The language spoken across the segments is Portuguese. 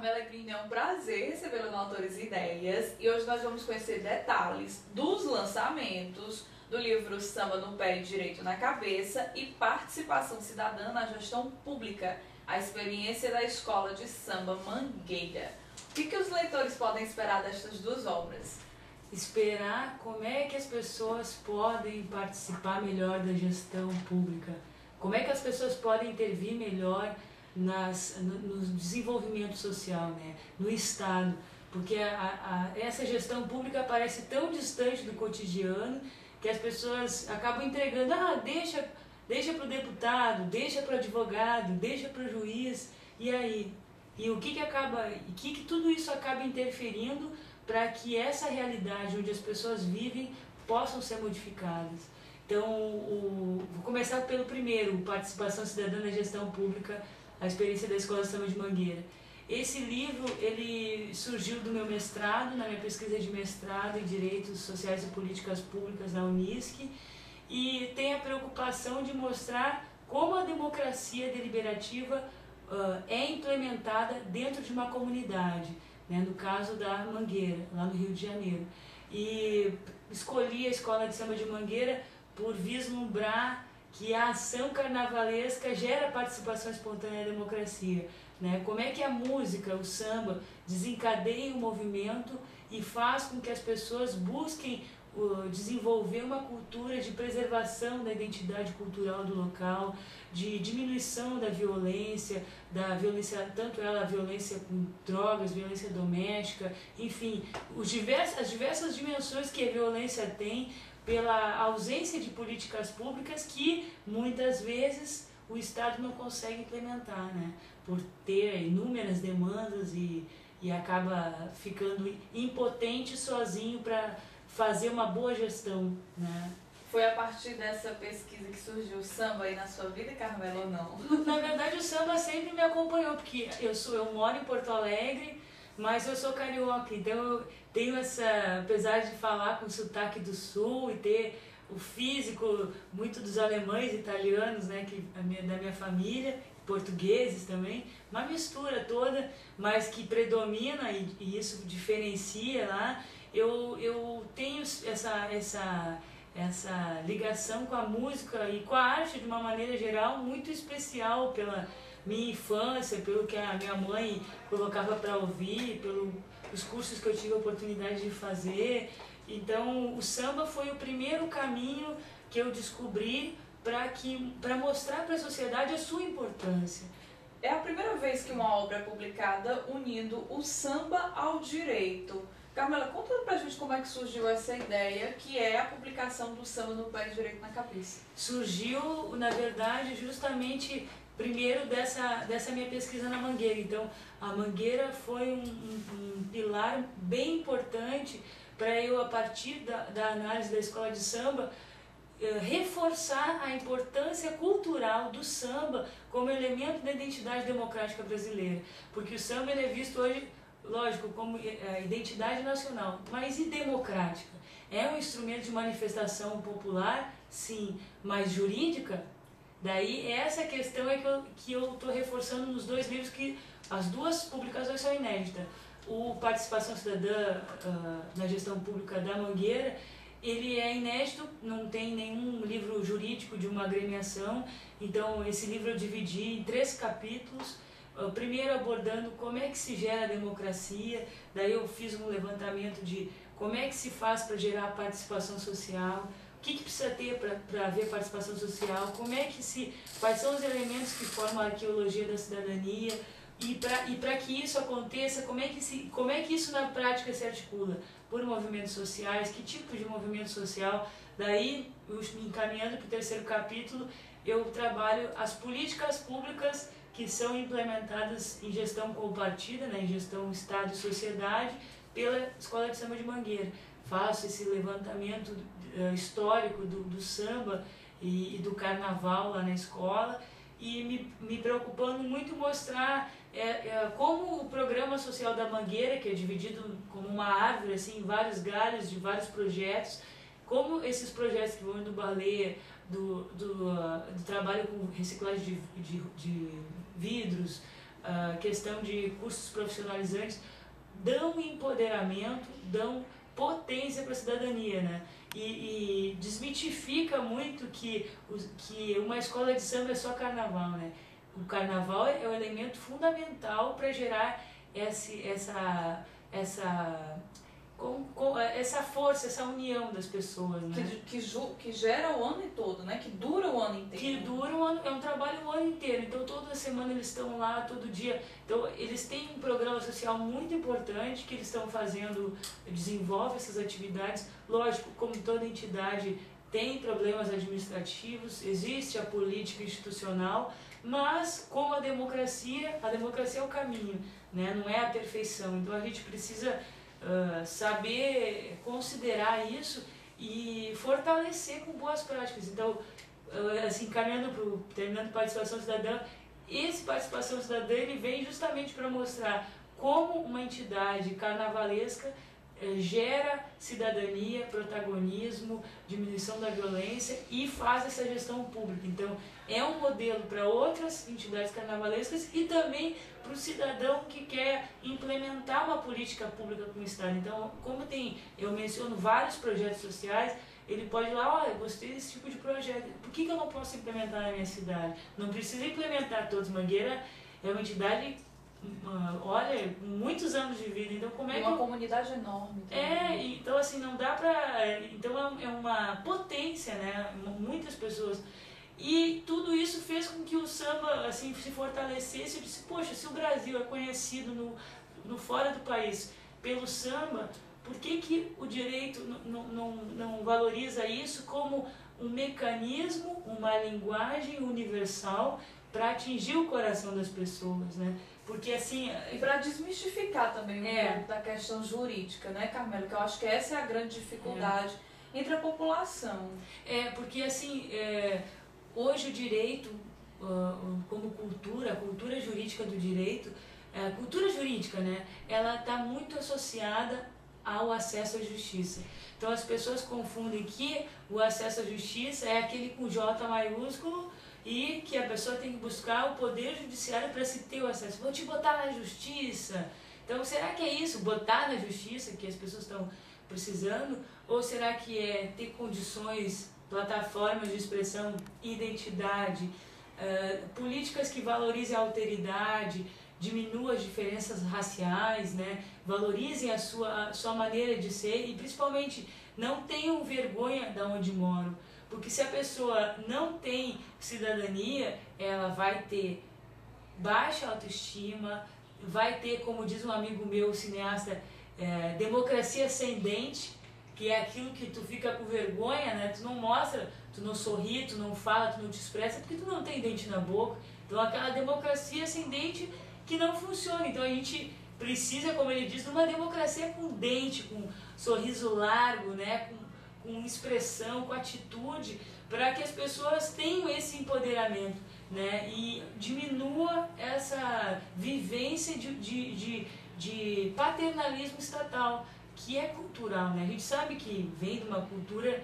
Carmela Green, é um prazer recebê-la no Autores e Ideias e hoje nós vamos conhecer detalhes dos lançamentos do livro Samba no Pé e Direito na Cabeça e Participação Cidadã na Gestão Pública, a experiência da Escola de Samba Mangueira. O que os leitores podem esperar destas duas obras? Esperar como é que as pessoas podem participar melhor da gestão pública, como é que as pessoas podem intervir melhor no desenvolvimento social, né? No Estado, porque essa gestão pública parece tão distante do cotidiano que as pessoas acabam entregando, deixa para o deputado, deixa para o advogado, deixa para o juiz, e aí? E o que tudo isso acaba interferindo para que essa realidade onde as pessoas vivem possam ser modificadas. Então, vou começar pelo primeiro, Participação Cidadã na Gestão Pública, a experiência da Escola de Samba de Mangueira. Esse livro, ele surgiu do meu mestrado, na minha pesquisa de mestrado em Direitos Sociais e Políticas Públicas na Unisc, e tem a preocupação de mostrar como a democracia deliberativa é implementada dentro de uma comunidade, né, no caso da Mangueira, lá no Rio de Janeiro. E escolhi a Escola de Samba de Mangueira por vislumbrar que a ação carnavalesca gera participação espontânea na democracia, né? Como é que a música, o samba, desencadeia o movimento e faz com que as pessoas busquem desenvolver uma cultura de preservação da identidade cultural do local, de diminuição da violência, tanto a violência com drogas, violência doméstica, enfim, as diversas dimensões que a violência tem pela ausência de políticas públicas que muitas vezes o Estado não consegue implementar, né? Por ter inúmeras demandas e acaba ficando impotente sozinho para fazer uma boa gestão, né? Foi a partir dessa pesquisa que surgiu o samba aí na sua vida, Carmela, ou não? Na verdade, o samba sempre me acompanhou, porque eu moro em Porto Alegre, mas eu sou carioca, então eu tenho apesar de falar com sotaque do sul e ter o físico muito dos alemães, italianos, né, da minha família, portugueses também, uma mistura toda, mas que predomina e isso diferencia lá. Eu tenho essa ligação com a música e com a arte de uma maneira geral muito especial pela minha infância, pelo que a minha mãe colocava para ouvir, pelos cursos que eu tive a oportunidade de fazer. Então o samba foi o primeiro caminho que eu descobri para mostrar para a sociedade a sua importância. É a primeira vez que uma obra é publicada unindo o samba ao direito. Carmela, conta pra gente como é que surgiu essa ideia, que é a publicação do Samba no Pé e Direito na Cabeça. Surgiu, na verdade, justamente primeiro dessa minha pesquisa na Mangueira. Então, a Mangueira foi um pilar bem importante para eu, a partir da análise da escola de samba, reforçar a importância cultural do samba como elemento da identidade democrática brasileira. Porque o samba ele é visto hoje, lógico, como identidade nacional, mas e democrática? É um instrumento de manifestação popular, sim, mas jurídica? Daí essa questão é que eu estou reforçando nos dois livros, que as duas publicações são inéditas. O Participação Cidadã na Gestão Pública da Mangueira, ele é inédito, não tem nenhum livro jurídico de uma agremiação, então esse livro eu dividi em 3 capítulos, primeiro abordando como é que se gera a democracia, daí eu fiz um levantamento de como é que se faz para gerar participação social, o que precisa ter para haver participação social, quais são os elementos que formam a arqueologia da cidadania, e para que isso aconteça, como é que isso na prática se articula? Por movimentos sociais, que tipo de movimento social? Daí, me encaminhando para o 3º capítulo, eu trabalho as políticas públicas que são implementadas em gestão compartida, né, em gestão Estado e sociedade, pela Escola de Samba de Mangueira. Faço esse levantamento histórico do samba e do carnaval lá na escola, e me preocupando muito mostrar como o programa social da Mangueira, que é dividido como uma árvore, assim, em vários galhos de vários projetos, como esses projetos que vão do balé, do trabalho com reciclagem de vidros, a questão de cursos profissionalizantes, dão empoderamento, dão potência para a cidadania, né? E desmitifica muito que uma escola de samba é só carnaval, né? O carnaval é o elemento fundamental para gerar essa força, essa união das pessoas, né? Que gera o ano todo, né? Que dura o ano inteiro. Que dura o ano, é um trabalho o ano inteiro. Então toda semana eles estão lá, todo dia. Então eles têm um programa social muito importante que eles estão fazendo, desenvolve essas atividades. Lógico, como toda entidade tem problemas administrativos, existe a política institucional, mas como a democracia é o caminho, né? Não é a perfeição. Então a gente precisa saber considerar isso e fortalecer com boas práticas. Então, assim, terminando participação cidadã, esse participação cidadã ele vem justamente para mostrar como uma entidade carnavalesca gera cidadania, protagonismo, diminuição da violência e faz essa gestão pública. Então, é um modelo para outras entidades carnavalescas e também para o cidadão que quer implementar uma política pública com o Estado. Então, como eu menciono vários projetos sociais, ele pode ir lá, olha, eu gostei desse tipo de projeto, por que eu não posso implementar na minha cidade? Não precisa implementar todos. Mangueira é uma entidade, olha, muitos anos de vida, então como é que... Uma comunidade enorme também. então assim, não dá pra... Então é uma potência, né? Muitas pessoas... E tudo isso fez com que o samba assim, se fortalecesse. Eu disse, poxa, se o Brasil é conhecido no fora do país pelo samba, por que o direito não valoriza isso como um mecanismo, uma linguagem universal para atingir o coração das pessoas, né? Porque assim... E para desmistificar também um pouco da questão jurídica, né, Carmelo? Que eu acho que essa é a grande dificuldade entre a população. Porque assim... Hoje o direito, como cultura, a cultura jurídica do direito, a cultura jurídica, né, ela está muito associada ao acesso à justiça. Então as pessoas confundem que o acesso à justiça é aquele com J maiúsculo e que a pessoa tem que buscar o poder judiciário para se ter o acesso. Vou te botar na justiça. Então será que é isso, botar na justiça que as pessoas estão precisando? Ou será que é ter condições, plataformas de expressão, identidade, políticas que valorizem a alteridade, diminuam as diferenças raciais, né? Valorizem a sua maneira de ser e principalmente não tenham vergonha de onde moram, porque se a pessoa não tem cidadania, ela vai ter baixa autoestima, vai ter, como diz um amigo meu, cineasta, democracia ascendente, que é aquilo que tu fica com vergonha, né? Tu não mostra, tu não sorri, tu não fala, tu não te expressa, porque tu não tem dente na boca. Então aquela democracia ascendente que não funciona. Então a gente precisa, como ele diz, de uma democracia com dente, com sorriso largo, né? Com expressão, com atitude, para que as pessoas tenham esse empoderamento, né? E diminua essa vivência de paternalismo estatal, que é cultural, né? A gente sabe que vem de uma cultura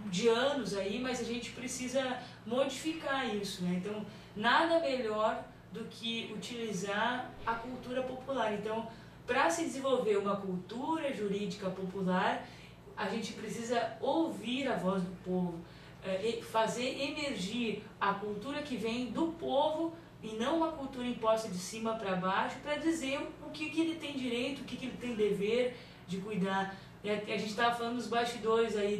de anos aí, mas a gente precisa modificar isso, né? Então, nada melhor do que utilizar a cultura popular. Então, para se desenvolver uma cultura jurídica popular, a gente precisa ouvir a voz do povo, fazer emergir a cultura que vem do povo e não uma cultura imposta de cima para baixo, para dizer o que ele tem direito, o que ele tem dever de cuidar. A gente estava falando nos bastidores aí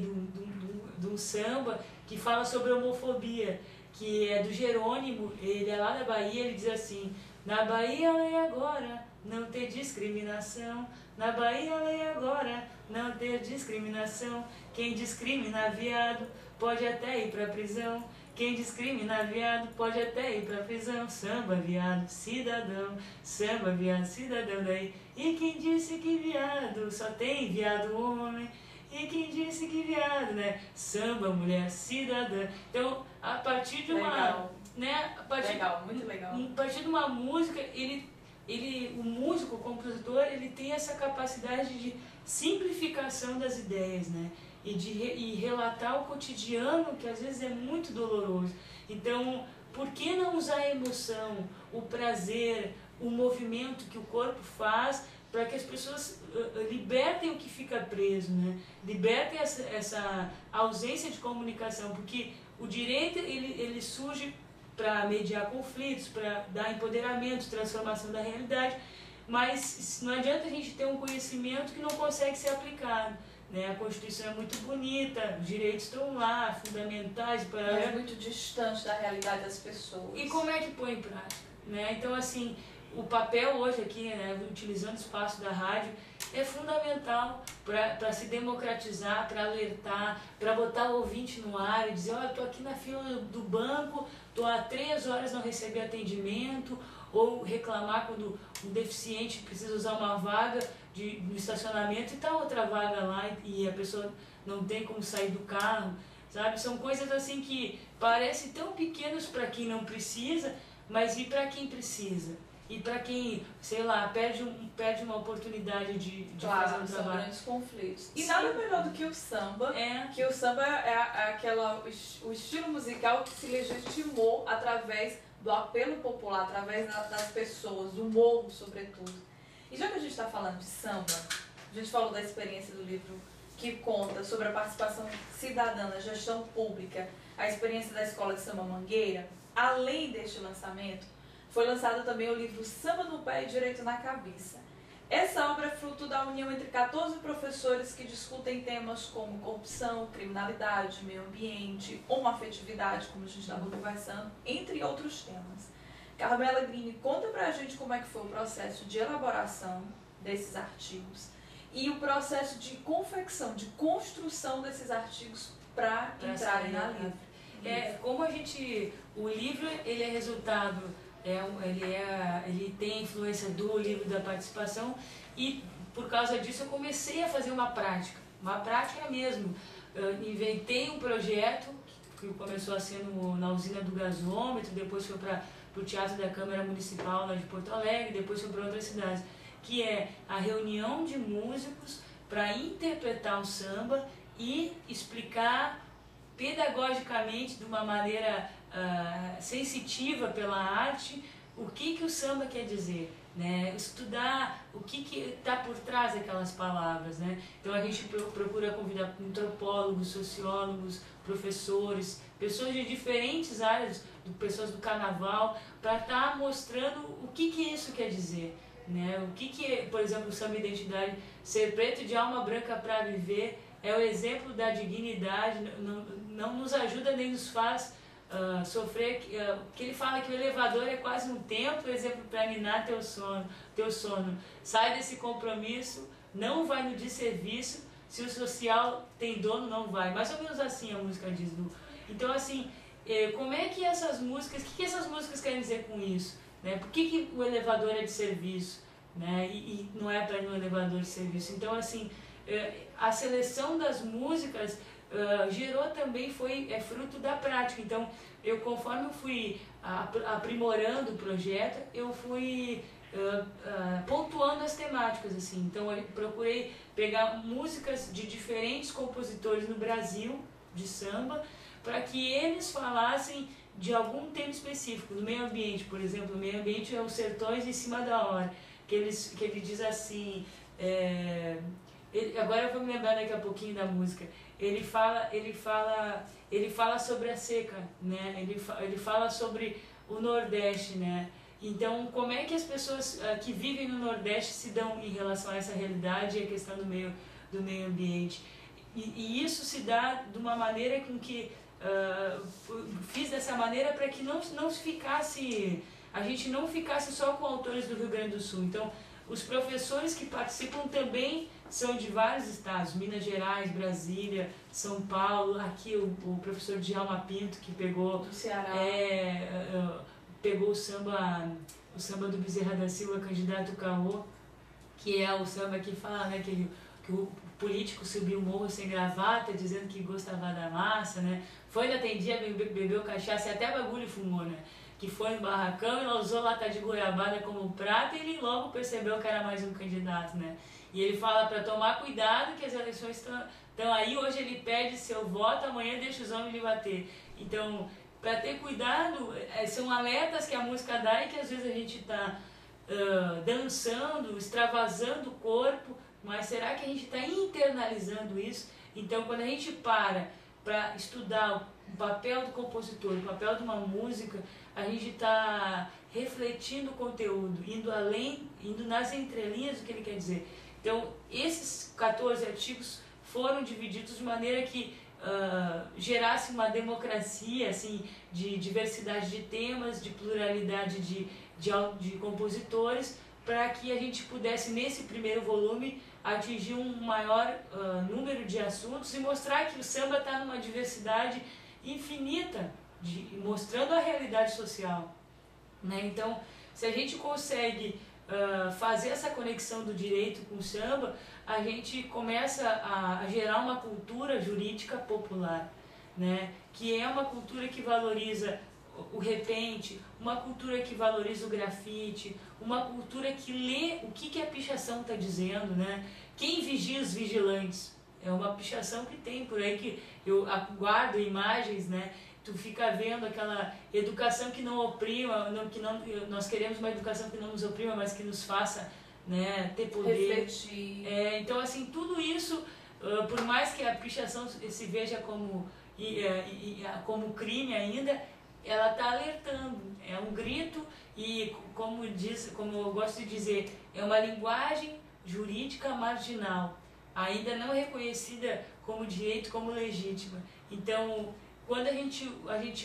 de um samba que fala sobre homofobia, que é do Jerônimo, ele é lá da Bahia, ele diz assim: na Bahia lei agora não ter discriminação, na Bahia lei agora não ter discriminação, quem discrimina viado pode até ir para prisão, quem discrimina viado pode até ir pra prisão. Samba, viado, cidadão. Samba, viado, cidadão. Daí, e quem disse que viado só tem viado homem? E quem disse que viado, né? Samba, mulher, cidadã. Então, a partir de uma... Legal. Né? Legal, muito legal. A partir de uma música, o músico, o compositor, ele tem essa capacidade de simplificação das ideias, né? E relatar o cotidiano, que às vezes é muito doloroso. Então, por que não usar a emoção, o prazer, o movimento que o corpo faz para que as pessoas libertem o que fica preso, né? Libertem essa ausência de comunicação, porque o direito ele surge para mediar conflitos, para dar empoderamento, transformação da realidade, mas não adianta a gente ter um conhecimento que não consegue ser aplicado, né? A Constituição é muito bonita, os direitos estão lá, fundamentais, mas muito distante da realidade das pessoas. E como é que põe em prática, né? Então, assim, o papel hoje aqui, né, utilizando o espaço da rádio, é fundamental para se democratizar, para alertar, para botar o ouvinte no ar e dizer, olha, estou aqui na fila do banco, estou há 3 horas não recebi atendimento, ou reclamar quando um deficiente precisa usar uma vaga no estacionamento e está outra vaga lá e a pessoa não tem como sair do carro, sabe? São coisas assim que parecem tão pequenas para quem não precisa, mas e para quem precisa? E para quem, sei lá, perde uma oportunidade de claro, fazer um são trabalho. grandes conflitos. E Sim. nada melhor do que o samba, que o samba é o estilo musical que se legitimou através do apelo popular, através das pessoas, do morro, sobretudo. E já que a gente está falando de samba, a gente falou da experiência do livro que conta sobre a participação cidadã na gestão pública, a experiência da Escola de Samba Mangueira. Além deste lançamento, foi lançado também o livro Samba no Pé e Direito na Cabeça. Essa obra é fruto da união entre 14 professores que discutem temas como corrupção, criminalidade, meio ambiente, homoafetividade, como a gente estava conversando, entre outros temas. Carmela Grini, conta pra gente como é que foi o processo de elaboração desses artigos e o processo de confecção, de construção desses artigos para entrarem na livro. Como o livro ele é resultado, ele tem a influência do livro da participação e por causa disso eu comecei a fazer uma prática mesmo. Eu inventei um projeto que começou a ser na usina do gasômetro, depois foi para o Teatro da Câmara Municipal lá de Porto Alegre, depois foi para outras cidades, que é a reunião de músicos para interpretar o samba e explicar pedagogicamente, de uma maneira sensitiva pela arte, o que o samba quer dizer, né? Estudar o que está por trás daquelas palavras, né? Então a gente procura convidar antropólogos, sociólogos, professores, pessoas de diferentes áreas, pessoas do carnaval, para estar mostrando o que isso quer dizer, né? O que por exemplo, o samba identidade, ser preto de alma branca para viver, é o exemplo da dignidade, não nos ajuda nem nos faz sofrer, que ele fala que o elevador é quase um templo, exemplo para minar teu sono. Sai desse compromisso, não vai no desserviço, se o social tem dono, não vai. Mais ou menos assim a música diz. Então, assim, como é que essas músicas, o que essas músicas querem dizer com isso? Né? Por que o elevador é de serviço, né? E não é para ir no elevador de serviço? Então, assim, a seleção das músicas gerou também, é fruto da prática. Então, conforme eu fui aprimorando o projeto, eu fui pontuando as temáticas, assim. Então, eu procurei pegar músicas de diferentes compositores no Brasil, de samba, para que eles falassem de algum tema específico. No meio ambiente, por exemplo, o meio ambiente é os sertões em cima da hora, que ele diz assim... agora eu vou me lembrar daqui a pouquinho da música. Ele fala sobre a seca, né? Ele fala sobre o Nordeste, né? Então, como é que as pessoas que vivem no Nordeste se dão em relação a essa realidade e a questão do meio ambiente? E isso se dá de uma maneira com que fiz dessa maneira para que a gente não ficasse só com autores do Rio Grande do Sul. Então, os professores que participam também são de vários estados, Minas Gerais, Brasília, São Paulo. Aqui o professor Djalma Pinto, que pegou do Ceará. Pegou o samba do Bezerra da Silva, candidato Caô, que é o samba que fala, né, que o político subiu o morro sem gravata, dizendo que gostava da massa, né? Foi na tendia, bebeu cachaça e até bagulho fumou, né? Que foi no barracão, ela usou lata de goiabada como prato e ele logo percebeu que era mais um candidato, né? E ele fala para tomar cuidado que as eleições estão aí, hoje ele pede seu voto, amanhã deixa os homens lhe bater. Então, para ter cuidado, são alertas que a música dá e que às vezes a gente está dançando, extravasando o corpo, mas será que a gente está internalizando isso? Então, quando a gente para estudar o papel do compositor, o papel de uma música, a gente está refletindo o conteúdo, indo além, indo nas entrelinhas do que ele quer dizer. Então, esses 14 artigos foram divididos de maneira que gerasse uma democracia assim, de diversidade de temas, de pluralidade de compositores, para que a gente pudesse, nesse primeiro volume, atingir um maior número de assuntos e mostrar que o samba está numa diversidade infinita, mostrando a realidade social. Né? Então, se a gente consegue fazer essa conexão do direito com o samba, a gente começa a gerar uma cultura jurídica popular, né? Que é uma cultura que valoriza o repente, uma cultura que valoriza o grafite, uma cultura que lê o que a pichação está dizendo, né? Quem vigia os vigilantes? É uma pichação que tem por aí, que eu guardo imagens, né? Tu fica vendo aquela educação que não oprima, nós queremos uma educação que não nos oprima, mas que nos faça, né, ter poder. Refletir. Então, assim, tudo isso, por mais que a pichação se veja como crime ainda, ela está alertando, é um grito e, como eu gosto de dizer, é uma linguagem jurídica marginal, ainda não reconhecida como direito, como legítima. Então, quando a gente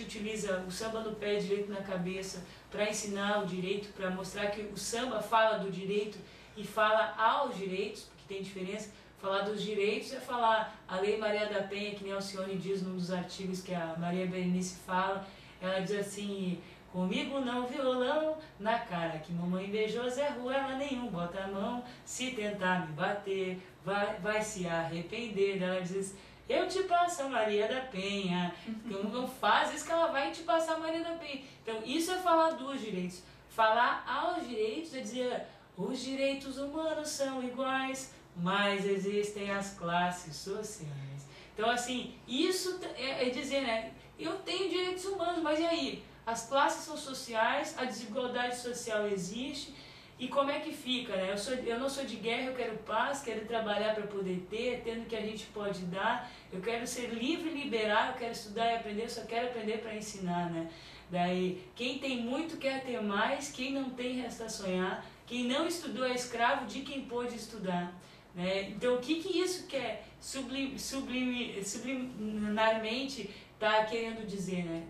utiliza o samba no pé, direito na cabeça, para ensinar o direito, para mostrar que o samba fala do direito e fala aos direitos, porque tem diferença, falar dos direitos é falar a Lei Maria da Penha, que nem Alcione diz num dos artigos que a Maria Berenice fala, ela diz assim: comigo não violão na cara, que mamãe invejosa é ruela nenhum, bota a mão, se tentar me bater, vai se arrepender. Ela diz: eu te passo a Maria da Penha. Então, não faz isso que ela vai te passar a Maria da Penha. Então, isso é falar dos direitos. Falar aos direitos é dizer: os direitos humanos são iguais, mas existem as classes sociais. Então, assim, isso é dizer, né? Eu tenho direitos humanos, mas e aí? As classes são sociais, a desigualdade social existe. E como é que fica, né? Eu não sou de guerra, eu quero paz, quero trabalhar para poder ter, tendo o que a gente pode dar. Eu quero ser livre e liberar, eu quero estudar e aprender, eu só quero aprender para ensinar, né? Daí, quem tem muito quer ter mais, quem não tem resta sonhar, quem não estudou é escravo de quem pôde estudar. Né? Então, o que isso quer subliminarmente está querendo dizer, né?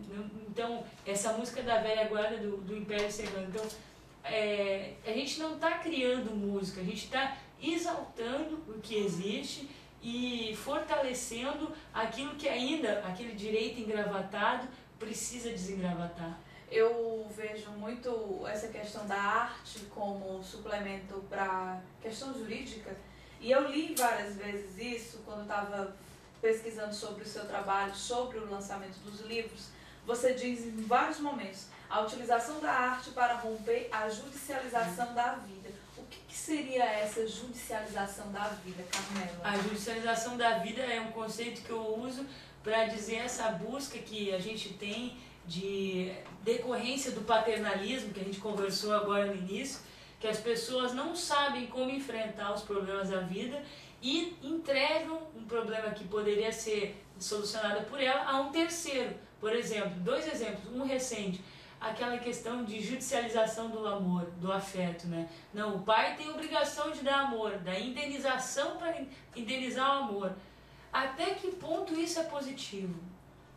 Então, essa música da velha guarda do Império Serrano. Então, a gente não está criando música, a gente está exaltando o que existe e fortalecendo aquilo que ainda, aquele direito engravatado, precisa desengravatar. Eu vejo muito essa questão da arte como suplemento para a questão jurídica, e eu li várias vezes isso quando estava pesquisando sobre o seu trabalho, sobre o lançamento dos livros. Você diz em vários momentos: a utilização da arte para romper a judicialização da vida. O que seria essa judicialização da vida, Carmela? A judicialização da vida é um conceito que eu uso para dizer essa busca que a gente tem de decorrência do paternalismo, que a gente conversou agora no início, que as pessoas não sabem como enfrentar os problemas da vida e entregam um problema que poderia ser solucionado por ela a um terceiro. Por exemplo, 2 exemplos, um recente, aquela questão de judicialização do amor, do afeto, né? Não, o pai tem obrigação de dar amor, da indenização para indenizar o amor. Até que ponto isso é positivo,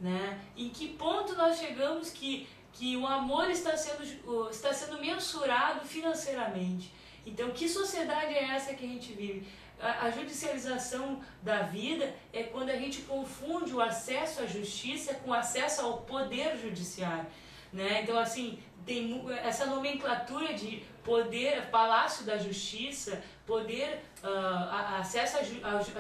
né? Em que ponto nós chegamos que o amor está sendo mensurado financeiramente? Então, que sociedade é essa que a gente vive? A judicialização da vida é quando a gente confunde o acesso à justiça com o acesso ao poder judiciário, né? Então, assim, tem essa nomenclatura de poder, palácio da justiça, poder, acesso à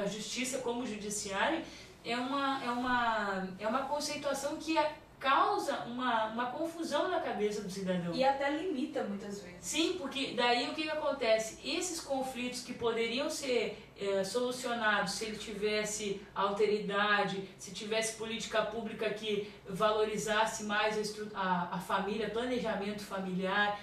justiça como judiciário, é uma conceituação que causa uma confusão na cabeça do cidadão. E até limita muitas vezes. Sim, porque daí o que acontece? Esses conflitos que poderiam ser solucionados se ele tivesse alteridade, se tivesse política pública que valorizasse mais a família, planejamento familiar,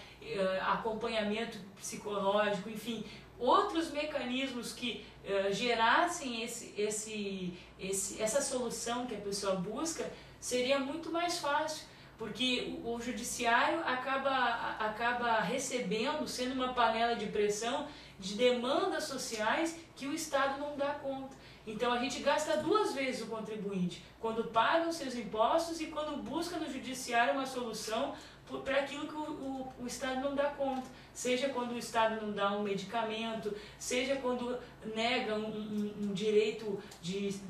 acompanhamento psicológico, enfim, outros mecanismos que gerassem essa solução que a pessoa busca, seria muito mais fácil, porque o judiciário acaba recebendo, sendo uma panela de pressão de demandas sociais que o Estado não dá conta. Então a gente gasta duas vezes o contribuinte, quando paga os seus impostos e quando busca no judiciário uma solução para aquilo que o Estado não dá conta. Seja quando o Estado não dá um medicamento, seja quando nega um direito de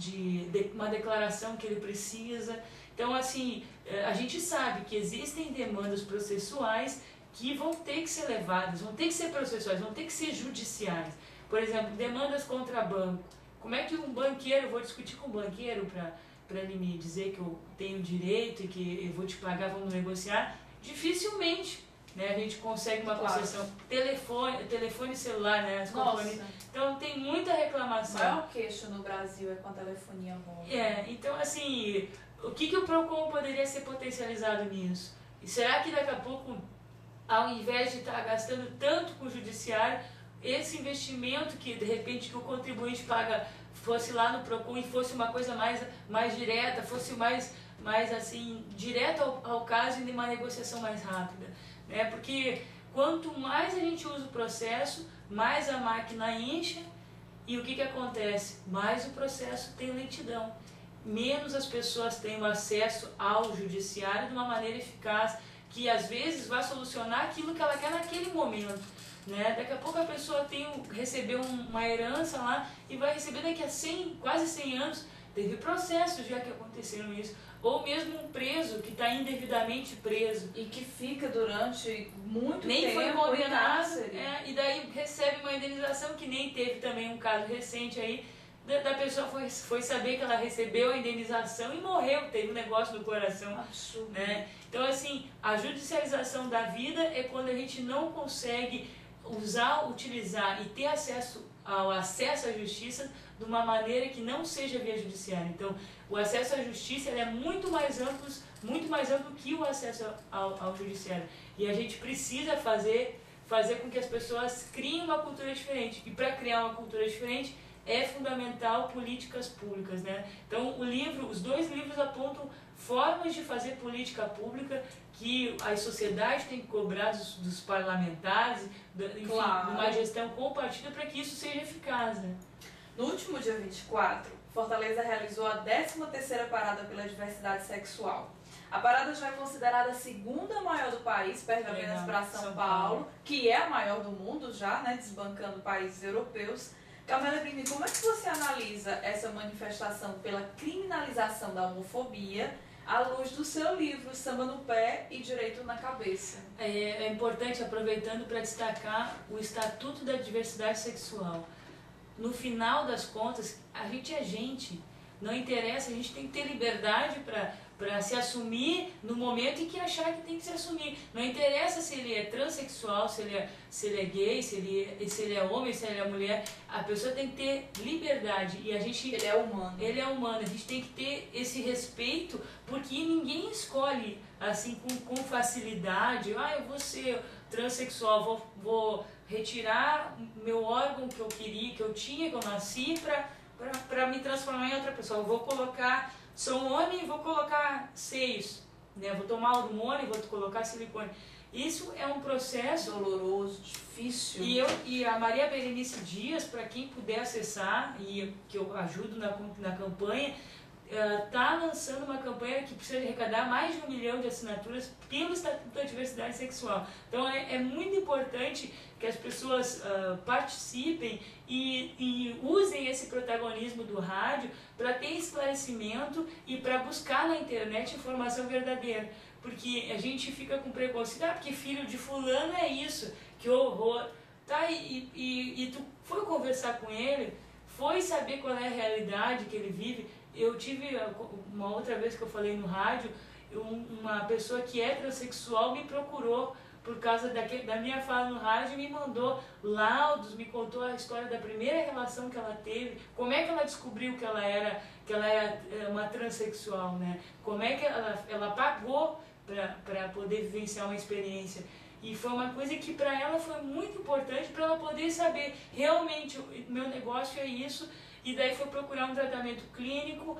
uma declaração que ele precisa. Então, assim, a gente sabe que existem demandas processuais que vão ter que ser levadas, vão ter que ser processuais, vão ter que ser judiciais. Por exemplo, demandas contra banco. Como é que um banqueiro, eu vou discutir com um banqueiro para ele me dizer que eu tenho direito e que eu vou te pagar, vamos negociar? Dificilmente, né, a gente consegue uma concessão. Telefone celular, né? As companhias. Então tem muita reclamação. O maior queixo no Brasil é com a telefonia móvel. Então assim, o que o PROCON poderia ser potencializado nisso? E será que daqui a pouco, ao invés de estar gastando tanto com o judiciário, esse investimento que de repente que o contribuinte paga fosse lá no PROCON e fosse uma coisa mais direta, fosse mais assim, direto ao caso e de uma negociação mais rápida, né? Porque quanto mais a gente usa o processo, mais a máquina incha e o que acontece? Mais o processo tem lentidão, menos as pessoas têm o acesso ao judiciário de uma maneira eficaz, que às vezes vai solucionar aquilo que ela quer naquele momento, né? Daqui a pouco a pessoa recebeu uma herança lá e vai receber daqui a quase 100 anos. Teve processos já que aconteceram isso. Ou mesmo um preso que está indevidamente preso. E que fica durante muito nem tempo. Nem foi condenado. E daí recebe uma indenização, que nem teve também um caso recente aí, da pessoa foi saber que ela recebeu a indenização e morreu, teve um negócio no coração. Absurdo. Né? Então assim, a judicialização da vida é quando a gente não consegue utilizar e ter acesso à justiça de uma maneira que não seja via judiciária. Então, o acesso à justiça é muito mais amplo que o acesso ao judiciário. E a gente precisa fazer com que as pessoas criem uma cultura diferente. E para criar uma cultura diferente, é fundamental políticas públicas, né? Então, os dois livros apontam formas de fazer política pública que a sociedade tem que cobrar dos parlamentares, enfim, claro, uma gestão compartida para que isso seja eficaz, né? No último dia 24, Fortaleza realizou a 13ª Parada pela Diversidade Sexual. A parada já é considerada a segunda maior do país, perde apenas para São Paulo, que é a maior do mundo já, né, desbancando países europeus. Camila Brimi, como é que você analisa essa manifestação pela criminalização da homofobia à luz do seu livro Samba no Pé e Direito na Cabeça? É importante, aproveitando para destacar o Estatuto da Diversidade Sexual. No final das contas, a gente é gente, não interessa, a gente tem que ter liberdade para se assumir no momento em que achar que tem que se assumir. Não interessa se ele é transexual, se ele é gay, se ele é homem, se ele é mulher. A pessoa tem que ter liberdade e a gente... Ele é humano. Ele é humano. A gente tem que ter esse respeito, porque ninguém escolhe assim com facilidade. Eu vou ser transexual, vou retirar meu órgão que eu queria, que eu tinha, que eu nasci, para me transformar em outra pessoa. Eu vou colocar... Sou um homem e vou colocar seios, né? Vou tomar hormônio e vou colocar silicone. Isso é um processo doloroso, difícil. E a Maria Berenice Dias, para quem puder acessar, e que eu ajudo na campanha, está lançando uma campanha que precisa arrecadar mais de 1 milhão de assinaturas pelo Estatuto da Diversidade Sexual. Então é muito importante que as pessoas participem e usem esse protagonismo do rádio para ter esclarecimento e para buscar na internet informação verdadeira. Porque a gente fica com preconceito, porque filho de fulano é isso, que horror. Tá, e tu foi conversar com ele, foi saber qual é a realidade que ele vive. Eu tive uma outra vez que eu falei no rádio, uma pessoa que é transexual me procurou por causa da minha fala no rádio, me mandou laudos, me contou a história da primeira relação que ela teve, como é que ela descobriu que ela era uma transexual, né? Como é que ela pagou para poder vivenciar uma experiência. E foi uma coisa que para ela foi muito importante, para ela poder saber realmente o meu negócio é isso. E daí foi procurar um tratamento clínico,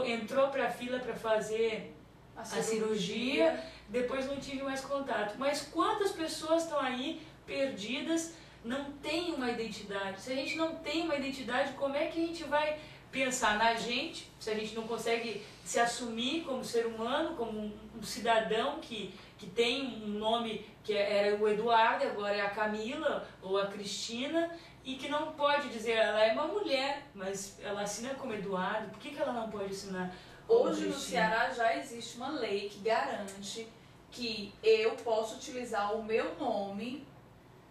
entrou para a fila para fazer a cirurgia, depois não tive mais contato. Mas quantas pessoas estão aí perdidas, não têm uma identidade? Se a gente não tem uma identidade, como é que a gente vai pensar na gente, se a gente não consegue se assumir como ser humano, como um cidadão que tem um nome que era o Eduardo, agora é a Camila ou a Cristina, e que não pode dizer, ela é uma mulher, mas ela assina como Eduardo, por que ela não pode assinar como Hoje Cristina? no Ceará já existe uma lei que garante que eu posso utilizar o meu nome,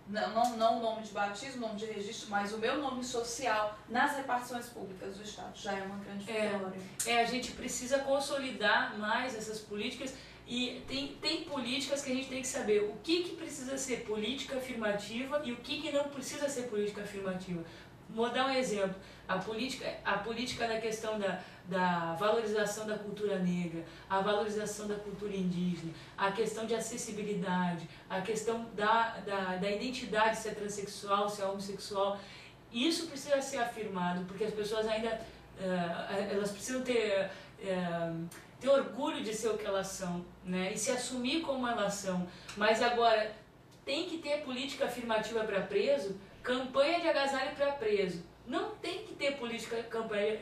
não o nome de batismo, o nome de registro, mas o meu nome social nas repartições públicas do Estado. Já é uma grande vitória. A gente precisa consolidar mais essas políticas e tem políticas que a gente tem que saber o que precisa ser política afirmativa e o que não precisa ser política afirmativa. Vou dar um exemplo. A política da questão da valorização da cultura negra, a valorização da cultura indígena, a questão de acessibilidade, a questão da identidade, se é transexual, se é homossexual. Isso precisa ser afirmado, porque as pessoas ainda elas precisam ter orgulho de ser o que elas são, né? E se assumir como elas são. Mas agora, tem que ter política afirmativa para preso, campanha de agasalho para preso. Não tem que ter campanha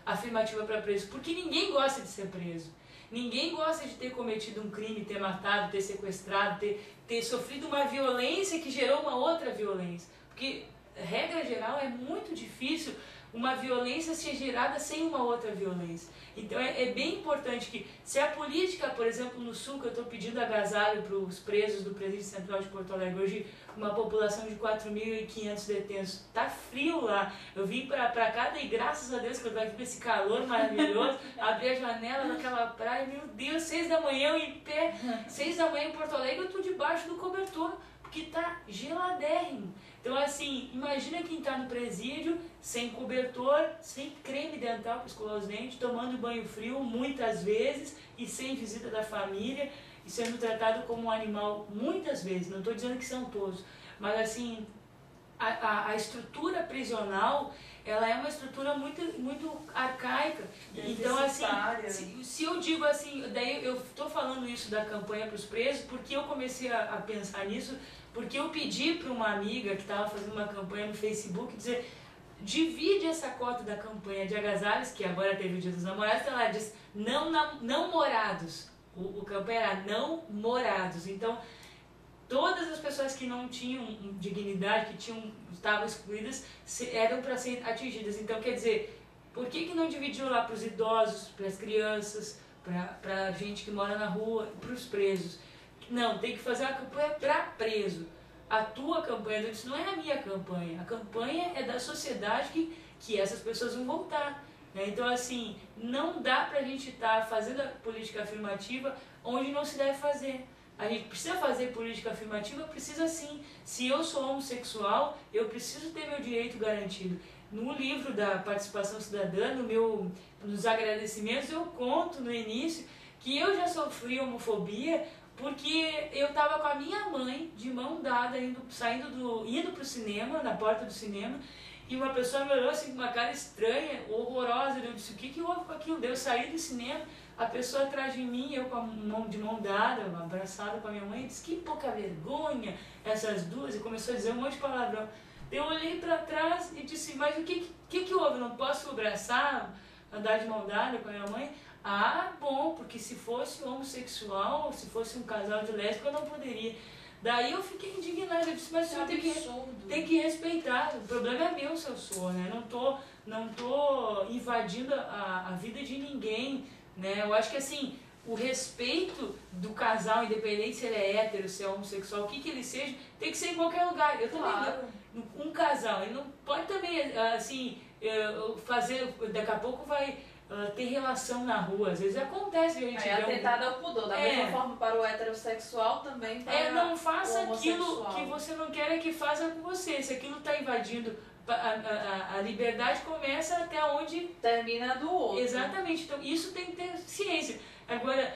afirmativa para preso, porque ninguém gosta de ser preso. Ninguém gosta de ter cometido um crime, ter matado, ter sequestrado, ter sofrido uma violência que gerou uma outra violência. Porque, regra geral, é muito difícil uma violência ser gerada sem uma outra violência. Então é bem importante que, se a política, por exemplo, no Sul, que eu estou pedindo agasalho para os presos do Presídio Central de Porto Alegre, hoje uma população de 4.500 detentos, está frio lá, eu vim para cá e graças a Deus que eu estou aqui com esse calor maravilhoso, abri a janela naquela praia, meu Deus, 6 da manhã eu em pé, 6 da manhã em Porto Alegre eu estou debaixo do cobertor, porque está geladérrimo. Então, assim, imagina quem está no presídio, sem cobertor, sem creme dental para escovar os dentes, tomando banho frio muitas vezes e sem visita da família e sendo tratado como um animal muitas vezes. Não estou dizendo que são todos, mas, assim, a estrutura prisional, ela é uma estrutura muito arcaica. Então, assim, se eu digo assim, daí eu estou falando isso da campanha para os presos, porque eu comecei a pensar nisso, porque eu pedi para uma amiga que estava fazendo uma campanha no Facebook dizer, divide essa cota da campanha de agasalhos, que agora teve o Dia dos Namorados, então ela diz, não morados. O campanha era não morados. Então, todas as pessoas que não tinham dignidade, que estavam excluídas, eram para ser atingidas. Então, quer dizer, por que não dividiu lá para os idosos, para as crianças, para a gente que mora na rua, para os presos? Não, tem que fazer uma campanha para preso. A tua campanha, eu disse, não é a minha campanha. A campanha é da sociedade que essas pessoas vão voltar. Né? Então, assim, não dá para a gente estar fazendo a política afirmativa onde não se deve fazer. A gente precisa fazer política afirmativa, precisa sim. Se eu sou homossexual, eu preciso ter meu direito garantido. No livro da participação cidadã, nos agradecimentos, eu conto no início que eu já sofri homofobia porque eu estava com a minha mãe de mão dada, indo para o cinema, na porta do cinema, e uma pessoa me olhou assim com uma cara estranha, horrorosa. Eu disse, o que houve com aquilo? Eu saí do cinema, a pessoa atrás de mim, eu com a mão de mão dada, abraçada com a minha mãe, disse, que pouca vergonha, essas duas, e começou a dizer um monte de palavrão. Eu olhei para trás e disse, mas o que houve? Não posso abraçar, andar de mão dada com a minha mãe? Ah, bom, porque se fosse homossexual, se fosse um casal de lésbica, eu não poderia. Daí eu fiquei indignada, eu disse, mas o senhor tem que respeitar, o problema é meu se eu sou, né? Não tô invadindo a vida de ninguém, né? Eu acho que, assim, o respeito do casal, independente se ele é hétero, se é homossexual, o que ele seja, tem que ser em qualquer lugar. Eu também, um casal, ele não pode também, assim, fazer, daqui a pouco vai ter relação na rua. Às vezes acontece que a gente É atentado ao pudor, da mesma forma para o heterossexual, também para não faça o aquilo homossexual. que você não quer que faça com você. Se aquilo está invadindo, a liberdade começa até onde termina do outro. Exatamente. Então isso tem que ter ciência. Agora,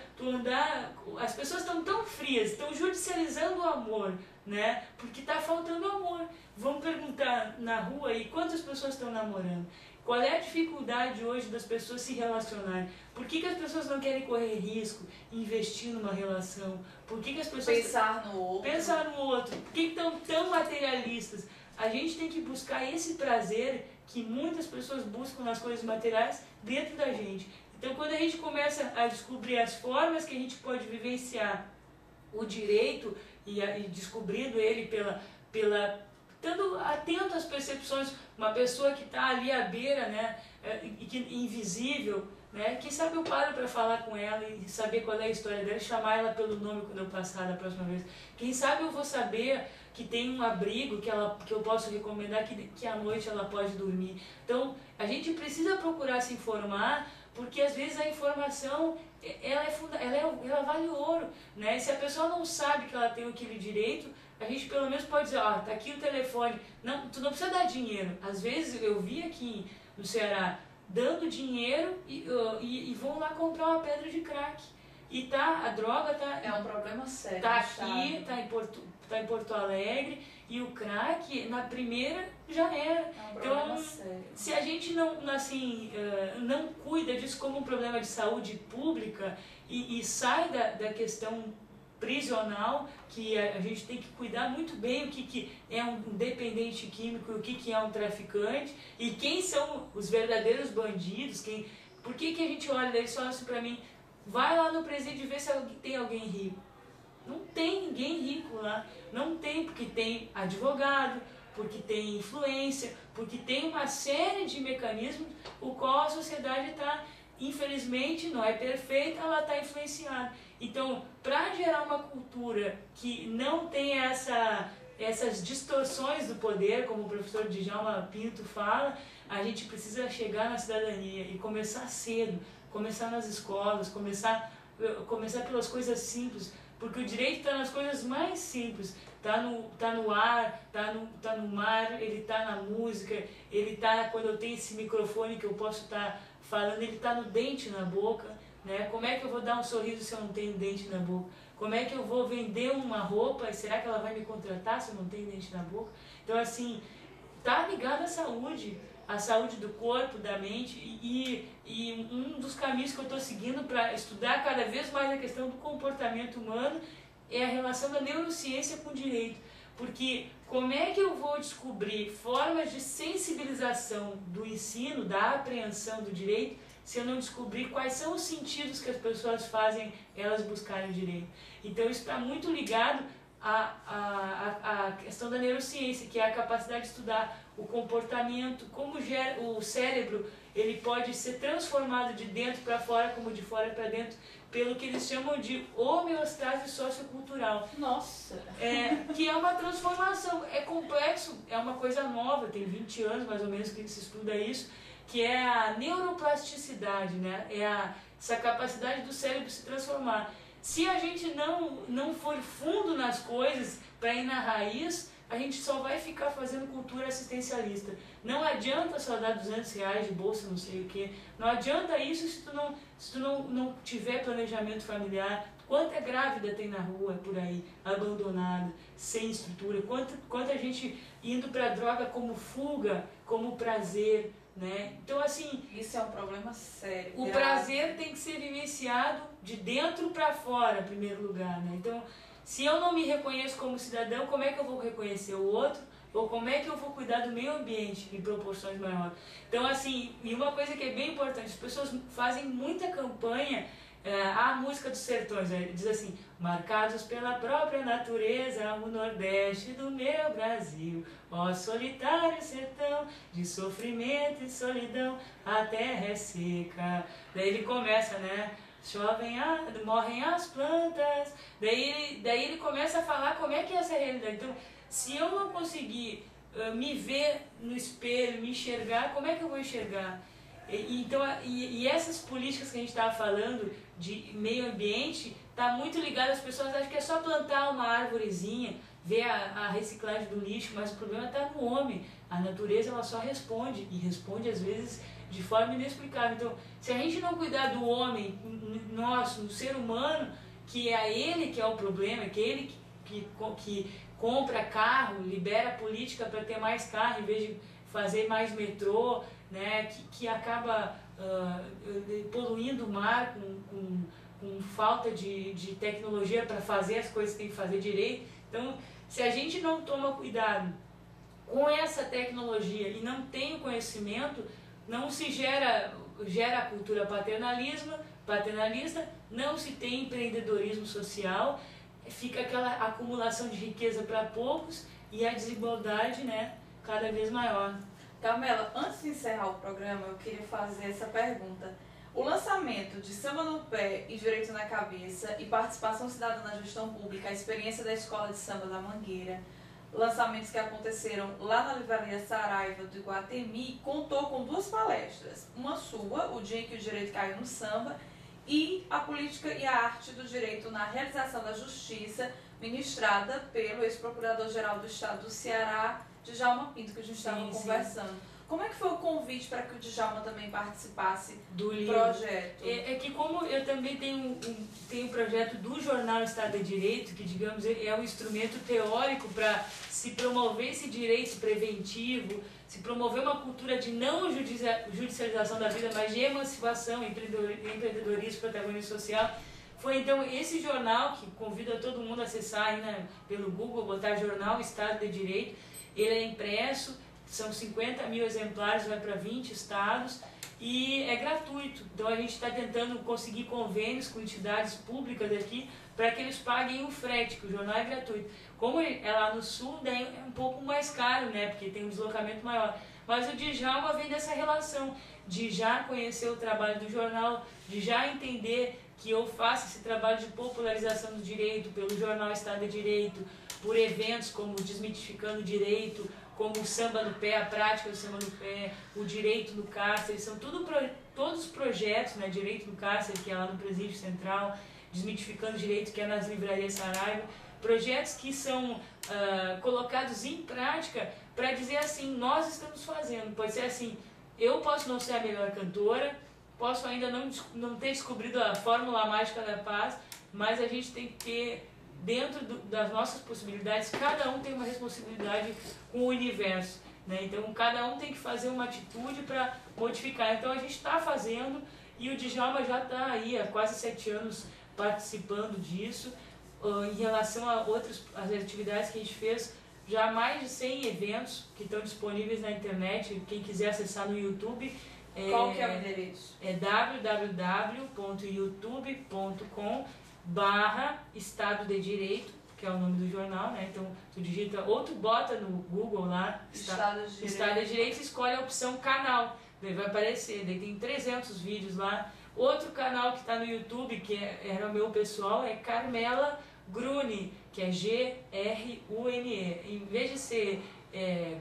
as pessoas estão tão frias, estão judicializando o amor, né? Porque está faltando amor. Vamos perguntar na rua aí quantas pessoas estão namorando. Qual é a dificuldade hoje das pessoas se relacionarem? Por que as pessoas não querem correr risco, investir numa relação? Por que as pessoas... Pensar no outro. Por que estão tão materialistas? A gente tem que buscar esse prazer que muitas pessoas buscam nas coisas materiais dentro da gente. Então, quando a gente começa a descobrir as formas que a gente pode vivenciar o direito e descobrindo ele estando atento às percepções, uma pessoa que está ali à beira, né, invisível, né, quem sabe eu paro para falar com ela e saber qual é a história dela, chamar ela pelo nome quando eu passar da próxima vez. Quem sabe eu vou saber que tem um abrigo que eu posso recomendar que à noite ela pode dormir. Então, a gente precisa procurar se informar, porque às vezes a informação ela vale ouro, né? Se a pessoa não sabe que ela tem aquele direito, a gente pelo menos pode dizer, tá aqui o telefone. Não, tu não precisa dar dinheiro. Às vezes eu vi aqui no Ceará dando dinheiro e vão lá comprar uma pedra de crack. E a droga tá... É um problema sério. Tá aqui, tá em Porto Alegre, e o crack, na primeira, já era. É um problema sério. Se a gente não cuida disso como um problema de saúde pública e sai da questão prisional, que a gente tem que cuidar muito bem o que é um dependente químico e o que é um traficante, e quem são os verdadeiros bandidos, por que a gente olha daí só assim pra mim, vai lá no presídio e vê se tem alguém rico. Não tem ninguém rico lá, não tem, porque tem advogado, porque tem influência, porque tem uma série de mecanismos o qual a sociedade está, infelizmente, não é perfeita, ela está influenciada. Então, para gerar uma cultura que não tenha essas distorções do poder, como o professor Djalma Pinto fala, a gente precisa chegar na cidadania e começar cedo, começar nas escolas, começar pelas coisas simples, porque o direito está nas coisas mais simples, tá no ar, tá no mar, ele tá na música, ele tá quando eu tenho esse microfone que eu posso estar falando, ele tá no dente na boca, né? Como é que eu vou dar um sorriso se eu não tenho dente na boca? Como é que eu vou vender uma roupa e será que ela vai me contratar se eu não tenho dente na boca? Então assim, tá ligado à saúde do corpo, da mente, e um dos caminhos que eu estou seguindo para estudar cada vez mais a questão do comportamento humano é a relação da neurociência com o direito. Porque como é que eu vou descobrir formas de sensibilização do ensino, da apreensão do direito, se eu não descobrir quais são os sentidos que as pessoas fazem elas buscarem o direito? Então isso está muito ligado à questão da neurociência, que é a capacidade de estudar o comportamento, como o cérebro ele pode ser transformado de dentro para fora, como de fora para dentro, pelo que eles chamam de homeostase sociocultural. Nossa! Que é uma transformação, é complexo, é uma coisa nova, tem 20 anos mais ou menos que se estuda isso, que é a neuroplasticidade, né? Essa capacidade do cérebro se transformar. Se a gente não for fundo nas coisas para ir na raiz, a gente só vai ficar fazendo cultura assistencialista. Não adianta só dar R$200 de bolsa, não sei o que. Não adianta isso se tu não tiver planejamento familiar. Quanta grávida tem na rua por aí, abandonada, sem estrutura. Quanta gente indo para a droga como fuga, como prazer, né? Então assim... Isso é um problema sério. O prazer tem que ser vivenciado de dentro para fora, em primeiro lugar, né? Então... Se eu não me reconheço como cidadão, como é que eu vou reconhecer o outro? Ou como é que eu vou cuidar do meio ambiente em proporções maiores? Então, assim, e uma coisa que é bem importante, as pessoas fazem muita campanha, a música dos sertões, né? Diz assim, marcados pela própria natureza, o Nordeste do meu Brasil, ó solitário sertão, de sofrimento e solidão, a terra é seca. Daí ele começa, né? Morrem as plantas, daí ele começa a falar como é que é essa realidade. Então, se eu não conseguir me ver no espelho, me enxergar, como é que eu vou enxergar? E essas políticas que a gente estava falando de meio ambiente, está muito ligado, as pessoas acham que é só plantar uma árvorezinha, ver a reciclagem do lixo, mas o problema está no homem. A natureza ela só responde, e responde às vezes de forma inexplicável. Então, se a gente não cuidar do homem, nosso, do ser humano, que é ele que é o problema, que é ele que compra carro, libera política para ter mais carro em vez de fazer mais metrô, né, que acaba poluindo o mar com falta de tecnologia para fazer as coisas que tem que fazer direito. Então, se a gente não toma cuidado com essa tecnologia e não tem o conhecimento, não se gera a cultura paternalista, não se tem empreendedorismo social, fica aquela acumulação de riqueza para poucos e a desigualdade, né, cada vez maior. Carmela, antes de encerrar o programa, eu queria fazer essa pergunta. O lançamento de Samba no Pé e Direito na Cabeça e Participação Cidadã na Gestão Pública, a experiência da Escola de Samba da Mangueira, lançamentos que aconteceram lá na Livraria Saraiva do Iguatemi, contou com 2 palestras. Uma sua, O Dia em que o Direito Caiu no Samba, e A Política e a Arte do Direito na Realização da Justiça, ministrada pelo ex-procurador-geral do Estado do Ceará, Djalma Pinto, que a gente estava conversando. Como é que foi o convite para que o Djalma também participasse do projeto? É que como eu também tenho um projeto do jornal Estado de Direito, que digamos é um instrumento teórico para se promover esse direito preventivo, se promover uma cultura de não judicialização da vida, mas de emancipação, empreendedorismo, protagonismo social. Foi então esse jornal que convido a todo mundo a acessar aí, né, pelo Google, botar Jornal Estado de Direito. Ele é impresso, são 50 mil exemplares, vai para 20 estados e é gratuito. Então a gente está tentando conseguir convênios com entidades públicas aqui para que eles paguem o frete, que o jornal é gratuito. Como é lá no sul, daí é um pouco mais caro, né, porque tem um deslocamento maior. Mas o Djalma vem dessa relação de já conhecer o trabalho do jornal, de já entender que eu faço esse trabalho de popularização do direito pelo jornal Estado de Direito, por eventos como Desmitificando o Direito, como o Samba no Pé, a prática do Samba no Pé, o Direito no Cárcere, são todos os projetos, né, Direito no Cárcere, que é lá no Presídio Central, Desmitificando o Direito, que é nas livrarias Saraiva, projetos que são colocados em prática para dizer assim, nós estamos fazendo, pode ser assim, eu posso não ser a melhor cantora, posso ainda não ter descobrido a fórmula mágica da paz, mas a gente tem que ter, dentro das nossas possibilidades, cada um tem uma responsabilidade com o universo, né? Então cada um tem que fazer uma atitude para modificar. Então a gente está fazendo e o Djalma já está aí há quase 7 anos participando disso. Em relação a as atividades que a gente fez, já mais de 100 eventos que estão disponíveis na internet, quem quiser acessar no YouTube. Qual que é o endereço? É www.youtube.com/Estado de Direito, que é o nome do jornal, né? Então tu digita ou tu bota no Google lá Estado de Direito e escolhe a opção canal, daí vai aparecer, daí tem 300 vídeos lá. Outro canal que está no YouTube, que era o meu pessoal, é Carmela Grune, que é Grune. Em vez de ser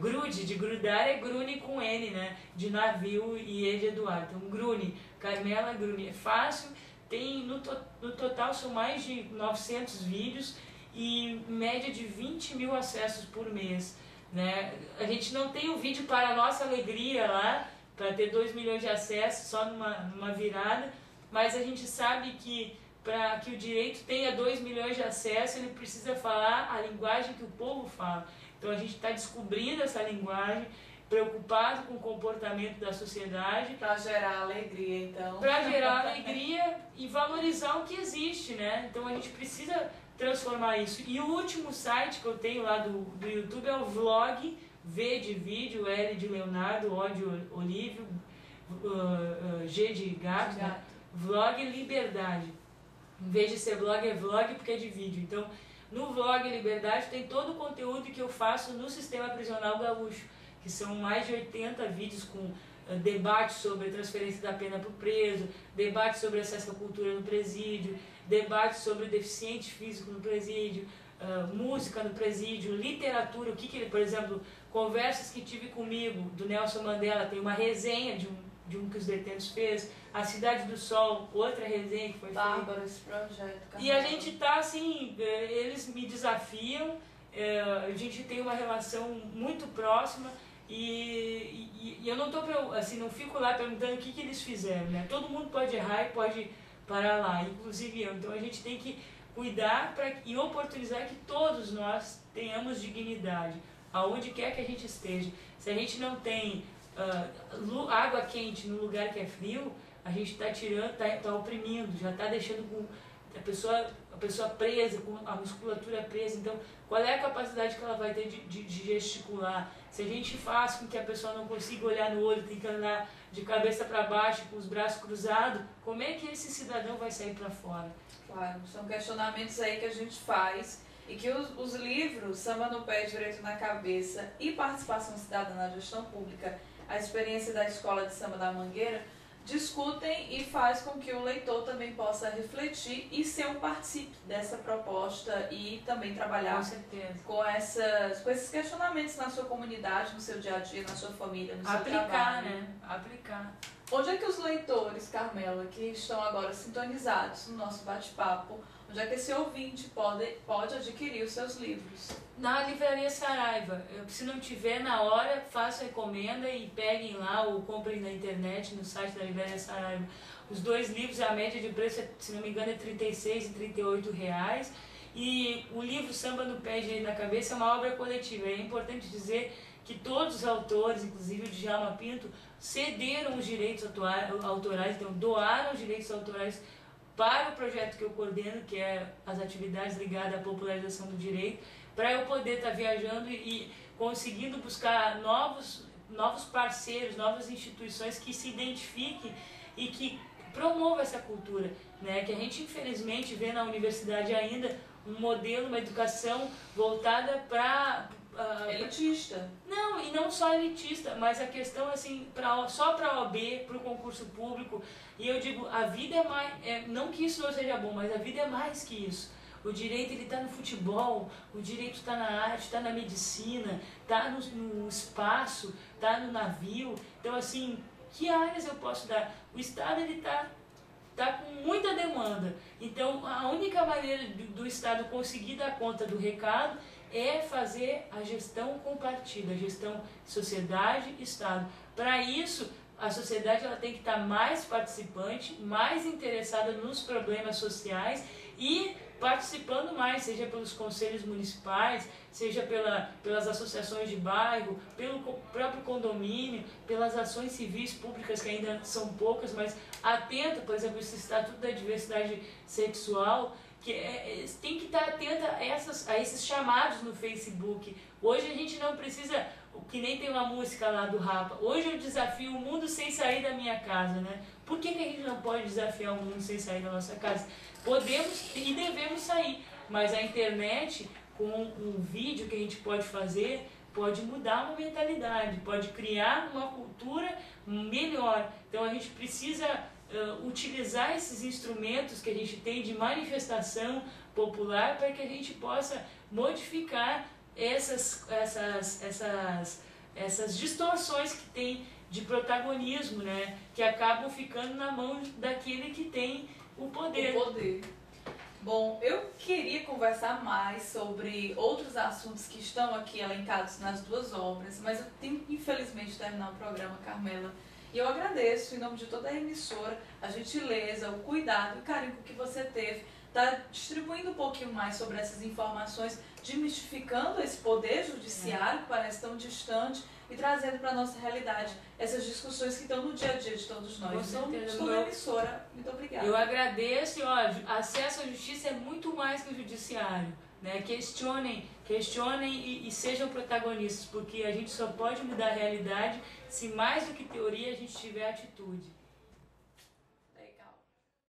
grude, de grudar, é Grune com N, né? De navio e E de Eduardo. Então, Grune, Carmela Grune. É fácil, tem no total são mais de 900 vídeos e média de 20 mil acessos por mês, né? A gente não tem o vídeo para a nossa alegria lá, para ter 2 milhões de acessos só numa virada, mas a gente sabe que para que o direito tenha 2 milhões de acessos, ele precisa falar a linguagem que o povo fala. Então a gente está descobrindo essa linguagem, preocupado com o comportamento da sociedade. Para gerar alegria, então. Para gerar alegria e valorizar o que existe, né? Então a gente precisa transformar isso. E o último site que eu tenho lá do YouTube é o vlog, V de vídeo, L de Leonardo, O de Olívio, G de gato, né? Vlog Liberdade. Em vez de ser blog, é vlog porque é de vídeo. Então, no Vlog Liberdade tem todo o conteúdo que eu faço no Sistema Prisional Gaúcho, que são mais de 80 vídeos com debate sobre a transferência da pena para o preso, debate sobre acesso à cultura no presídio, debate sobre o deficiente físico no presídio, música no presídio, literatura, por exemplo, conversas que tive comigo, do Nelson Mandela, tem uma resenha de de um que os detentos fez, a Cidade do Sol, outra resenha que foi feita. Bárbaro esse projeto. Carmela. E a gente tá assim, eles me desafiam, a gente tem uma relação muito próxima e eu não tô assim, não fico lá perguntando o que eles fizeram, né? Todo mundo pode errar e pode parar lá, inclusive eu. Então a gente tem que cuidar e oportunizar que todos nós tenhamos dignidade, aonde quer que a gente esteja. Se a gente não tem água quente no lugar que é frio, a gente está tirando, tá oprimindo, já está deixando a pessoa presa, com a musculatura presa. Então, qual é a capacidade que ela vai ter de gesticular? Se a gente faz com que a pessoa não consiga olhar no olho, tem que andar de cabeça para baixo, com os braços cruzados, como é que esse cidadão vai sair para fora? Claro, são questionamentos aí que a gente faz e que os livros Samba no Pé, Direito na Cabeça e Participação Cidadã na Gestão Pública, a experiência da Escola de Samba da Mangueira, discutem e faz com que o leitor também possa refletir e ser um participe dessa proposta e também trabalhar com esses questionamentos na sua comunidade, no seu dia a dia, na sua família, no seu trabalho. Aplicar, né? Aplicar. Onde é que os leitores, Carmela, que estão agora sintonizados no nosso bate-papo, onde é que esse ouvinte pode adquirir os seus livros? Na Livraria Saraiva. Se não tiver na hora, façam encomenda e peguem lá ou comprem na internet, no site da Livraria Saraiva. Os dois livros, a média de preço, se não me engano, é R$ 36 e R$ 38. E o livro Samba no Pé, Direito na Cabeça é uma obra coletiva. É importante dizer que todos os autores, inclusive o Djalma Pinto, cederam os direitos autorais, então doaram os direitos autorais para o projeto que eu coordeno, que é as atividades ligadas à popularização do direito, para eu poder estar viajando e conseguindo buscar novos parceiros, novas instituições que se identifiquem e que promovam essa cultura, né? Que a gente infelizmente vê na universidade ainda um modelo, uma educação voltada para elitista. Não, e não só elitista, mas a questão assim, só para a OAB, para o concurso público. E eu digo, a vida é mais, não que isso não seja bom, mas a vida é mais que isso. O direito ele está no futebol, o direito está na arte, está na medicina, está no espaço, está no navio. Então assim, que áreas eu posso dar? O Estado ele está com muita demanda. Então a única maneira do Estado conseguir dar conta do recado é fazer a gestão compartida, a gestão sociedade-Estado. Para isso, a sociedade ela tem que estar mais participante, mais interessada nos problemas sociais e participando mais, seja pelos conselhos municipais, seja pelas associações de bairro, pelo próprio condomínio, pelas ações civis públicas, que ainda são poucas, mas atenta, por exemplo, esse Estatuto da Diversidade Sexual, que tem que estar atenta a esses chamados no Facebook. Hoje a gente não precisa, que nem tem uma música lá do Rapa, hoje eu desafio o mundo sem sair da minha casa, né? Por que a gente não pode desafiar o mundo sem sair da nossa casa? Podemos e devemos sair, mas a internet, com um vídeo que a gente pode fazer, pode mudar uma mentalidade, pode criar uma cultura melhor. Então a gente precisa utilizar esses instrumentos que a gente tem de manifestação popular para que a gente possa modificar essas distorções que tem de protagonismo, né? Que acabam ficando na mão daquele que tem o poder. Bom, eu queria conversar mais sobre outros assuntos que estão aqui elencados nas duas obras, mas eu tenho que, infelizmente, terminar o programa, Carmela. E eu agradeço, em nome de toda a emissora, a gentileza, o cuidado e o carinho que você teve, tá distribuindo um pouquinho mais sobre essas informações, desmistificando esse poder judiciário que parece tão distante e trazendo para a nossa realidade essas discussões que estão no dia a dia de todos nós. Então, de toda a emissora, muito obrigada. Eu agradeço e, ó, acesso à justiça é muito mais que o judiciário. Né? Questionem e sejam protagonistas, porque a gente só pode mudar a realidade se mais do que teoria a gente tiver atitude.